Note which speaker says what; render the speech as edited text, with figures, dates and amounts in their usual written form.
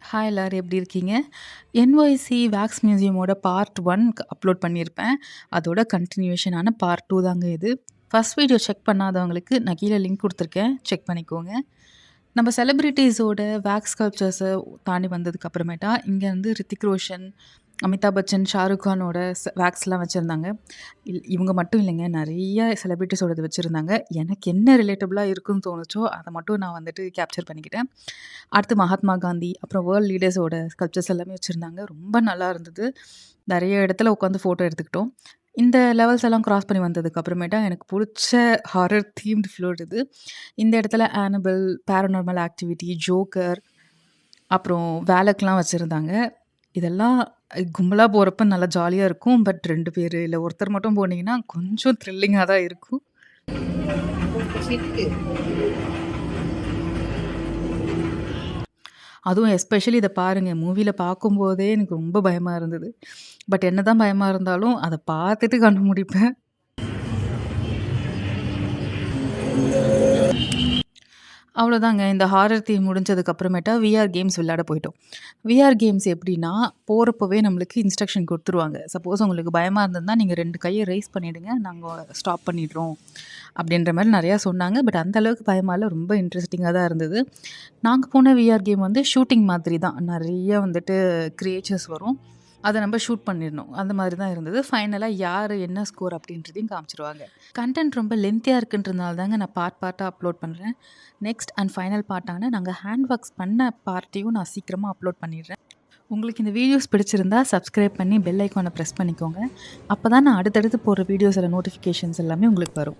Speaker 1: Hi எல்லாரும் எப்படி இருக்கீங்க? என்ஒய்சி வேக்ஸ் மியூசியமோட பார்ட் 1 அப்லோட் பண்ணியிருப்பேன். அதோட கன்டினியூஷனான பார்ட் 2 தாங்க இது. ஃபர்ஸ்ட் வீடியோ செக் பண்ணாதவங்களுக்கு நான் கீழ லிங்க் குடுத்துருக்கேன். செக் பண்ணிக்கோங்க. நம்ம செலிபிரிட்டீஸோட வேக்ஸ் ஸ்கல்ப்சர்ஸ தாண்டி வந்ததுக்கு அப்புறமேட்டா, இங்க வந்து ரித்திக் ரோஷன், அமிதாப் பச்சன், ஷாருக் கானோட வேக்ஸ்லாம் வச்சிருந்தாங்க. இவங்க மட்டும் இல்லைங்க. நெறைய செலிபிரிட்டீஸோடது வச்சிருந்தாங்க. எனக்கு என்ன ரிலேட்டபிளா இருக்குன்னு தோணுச்சோ, அத மட்டும் நான் வந்துட்டு கேப்சர் பண்ணிக்கிட்டேன். அடுத்து மகாத்மா காந்தி, அப்புறம் வேர்ல்ட் லீடர்ஸோட ஸ்கல்ப்சர்ஸ் எல்லாமே வச்சிருந்தாங்க. ரொம்ப நல்லா இருந்தது. நெறைய இடத்துல உட்காந்து ஃபோட்டோ எடுத்துக்கிட்டோம். இந்த லெவல்ஸ் எல்லாம் கிராஸ் பண்ணி வந்ததுக்கு அப்புறமேட்டா, எனக்கு புடிச்ச ஹாரர் தீம்டு ஃப்ளோர் இது. இந்த இடத்துல ஆனபில், பாராநார்மல் ஆக்டிவிட்டி, ஜோக்கர், அப்புறம் வேலக்லாம் வச்சிருந்தாங்க. இதெல்லாம் கும்பலா போறப்ப நல்லா ஜாலியா இருக்கும். பட் 2 பேரு இல்ல ஒருத்தர் மட்டும் போனீங்கன்னா, கொஞ்சம் த்ரில்லிங்கா தான் இருக்கும். அதுவும் எஸ்பெஷலி இத பாருங்க. மூவில பார்க்கும்போதே எனக்கு ரொம்ப பயமா இருந்தது. பட் என்னதான் பயமா இருந்தாலும், அத பார்த்துட்டு கண்ண மூடிப்பேன். அவ்வளோதாங்க. இந்த ஹாரர் தீம் முடிஞ்சதுக்கு அப்புறமேட்டா விஆர் கேம்ஸ் விளையாட போயிட்டோம். விஆர் கேம்ஸ் எப்படின்னா, போறப்பவே நம்மளுக்கு இன்ஸ்ட்ரக்ஷன் குடுத்துருவாங்க. சப்போஸ் உங்களுக்கு பயமா இருந்ததுன்னா, நீங்க 2 கைய ரெய்ஸ் பண்ணிடுங்க. நாங்க ஸ்டாப் பண்ணிடுறோம். அப்படின்ற மாரி நெறையா சொன்னாங்க. பட் அந்த அளவுக்கு பயமா இல்ல. ரொம்ப இன்ட்ரெஸ்டிங்கா தான் இருந்தது. நாங்க போன விஆர் கேம் வந்து ஷூட்டிங் மாதிரி தான். நெறைய வந்துட்டு கிரியேச்சர்ஸ் வரும். அத நம்ம ஷூட் பண்ணிடணும். அந்த மாதிரி தான் இருந்தது. ஃபைனலா யாரு என்ன ஸ்கோர் அப்படின்றதையும் காமிச்சுருவாங்க. கன்டென்ட் ரொம்ப லென்த்தியா இருக்குன்றதுனால தாங்க நான் பார்ட்டா அப்லோட் பண்றேன். நெக்ஸ்ட் அண்ட் ஃபைனல் பார்ட்டான நாங்க ஹேண்ட் ஒர்க்ஸ் பண்ண பார்ட்டையும் நான் சீக்கிரமா அப்லோட் பண்ணிடுறேன். உங்களுக்கு இந்த வீடியோஸ் பிடிச்சிருந்தா சப்ஸ்கிரைப் பண்ணி பெல் ஐகான பிரஸ் பண்ணிக்கோங்க. அப்பதான் நான் அடுத்தடுத்து போடுற வீடியோஸோட நோட்டிஃபிகேஷன்ஸ் எல்லாமே உங்களுக்கு வரும்.